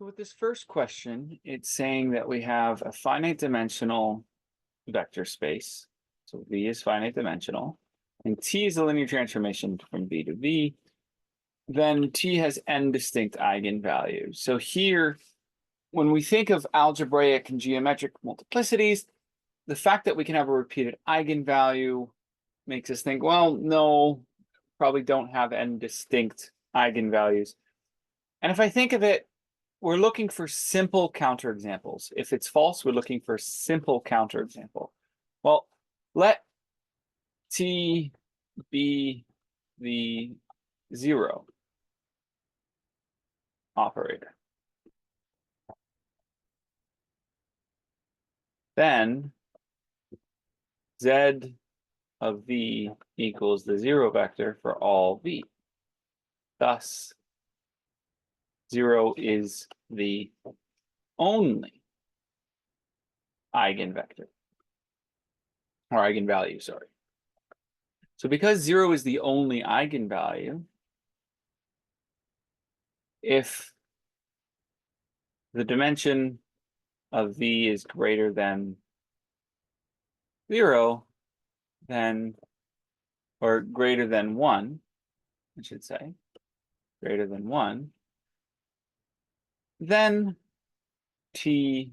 So with this first question, it's saying that we have a finite dimensional vector space. So V is finite dimensional, and T is a linear transformation from V to V. Then T has n distinct eigenvalues. So here, when we think of algebraic and geometric multiplicities, the fact that we can have a repeated eigenvalue makes us think, well, no, probably don't have n distinct eigenvalues. And if I think of it, we're looking for simple counterexamples. If it's false, we're looking for a simple counterexample. Well, let T be the zero operator. Then Z of V equals the zero vector for all V. Thus, 0 is the only eigenvector, or eigenvalue, sorry. So because 0 is the only eigenvalue, if the dimension of V is greater than 0, then, or greater than 1, I should say, greater than 1, then T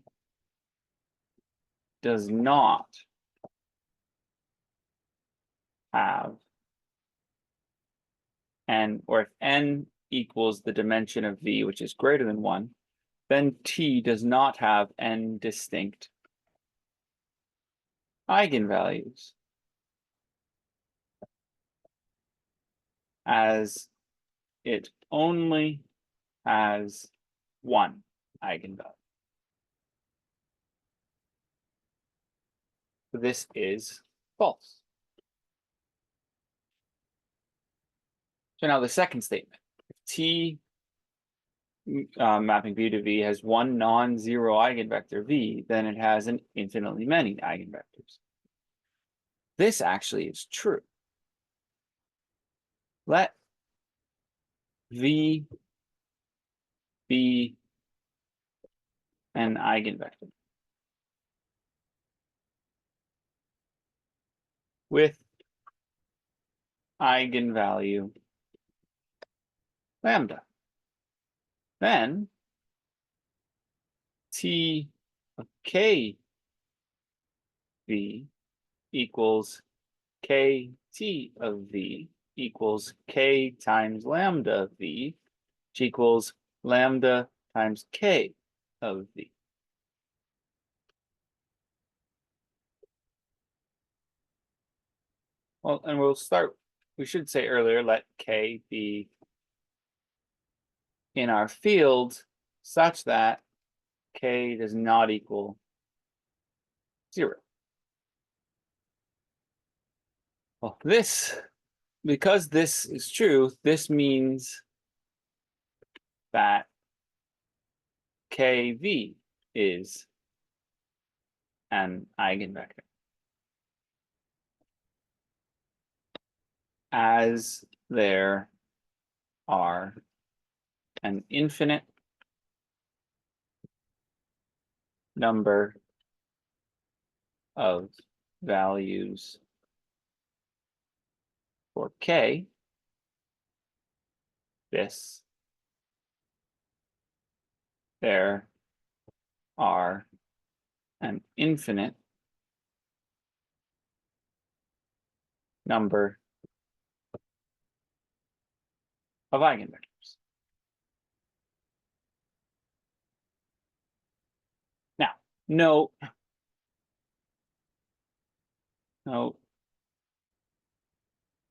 does not have n, or if n equals the dimension of V, which is greater than 1, then T does not have n distinct eigenvalues, as it only has one eigenvalue. So this is false. So now the second statement, if T mapping V to V has one non-zero eigenvector V, then it has an infinitely many eigenvectors. This actually is true. Let V be an eigenvector with eigenvalue lambda. Then T of K V equals KT of V equals K times lambda V, which equals lambda times K of V. Well, and we'll start, we should say earlier, let K be in our field such that K does not equal 0. Well, because this is true, this means that KV is an eigenvector, as there are an infinite number of values for K, there are an infinite number of eigenvectors. Now, note,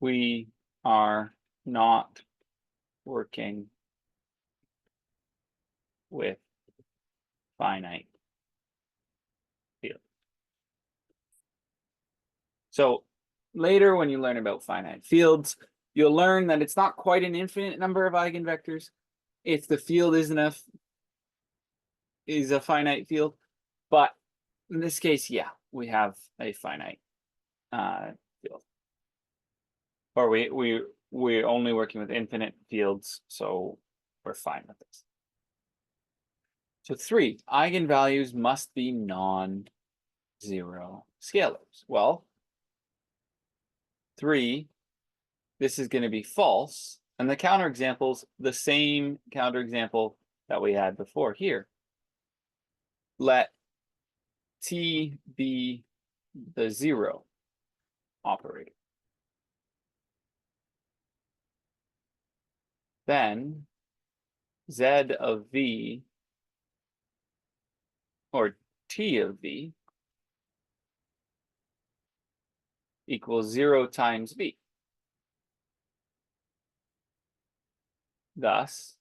we are not working with finite fields. So later when you learn about finite fields, you'll learn that it's not quite an infinite number of eigenvectors if the field is a finite field. But in this case, yeah, we have a finite field. Or we're only working with infinite fields, so we're fine with this. So 3, eigenvalues must be non-zero scalars. Well, 3, this is going to be false. And the counterexample's the same counterexample that we had before here. Let T be the 0 operator. Then Z of V or T of V equals 0 times V. Thus,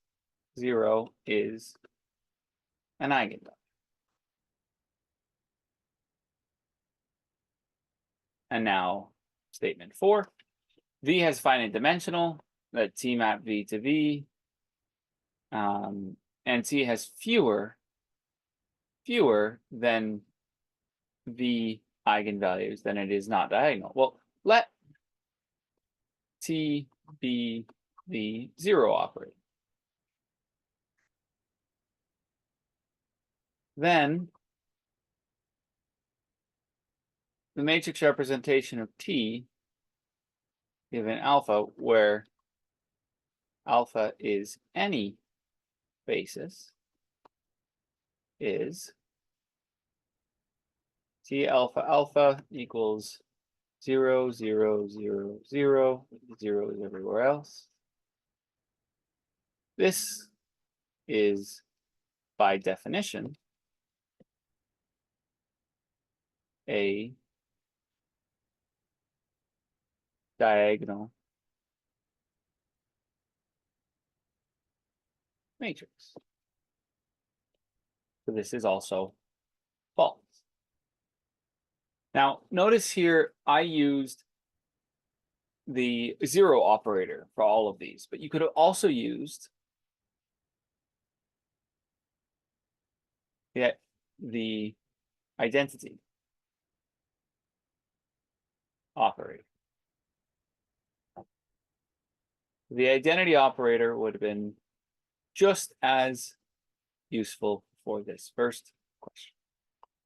0 is an eigenvalue. And now statement 4. V has finite dimensional, let T map V to V. And T has fewer than V eigenvalues, then it is not diagonal. Well, let T be the 0 operator. Then the matrix representation of T given alpha, where alpha is any basis, is T alpha alpha equals 0, 0, 0, 0, 0 is everywhere else. This is, by definition, a diagonal matrix. So this is also false. Now, notice here I used the 0 operator for all of these, but you could have also used the identity operator. The identity operator would have been just as useful for this first question.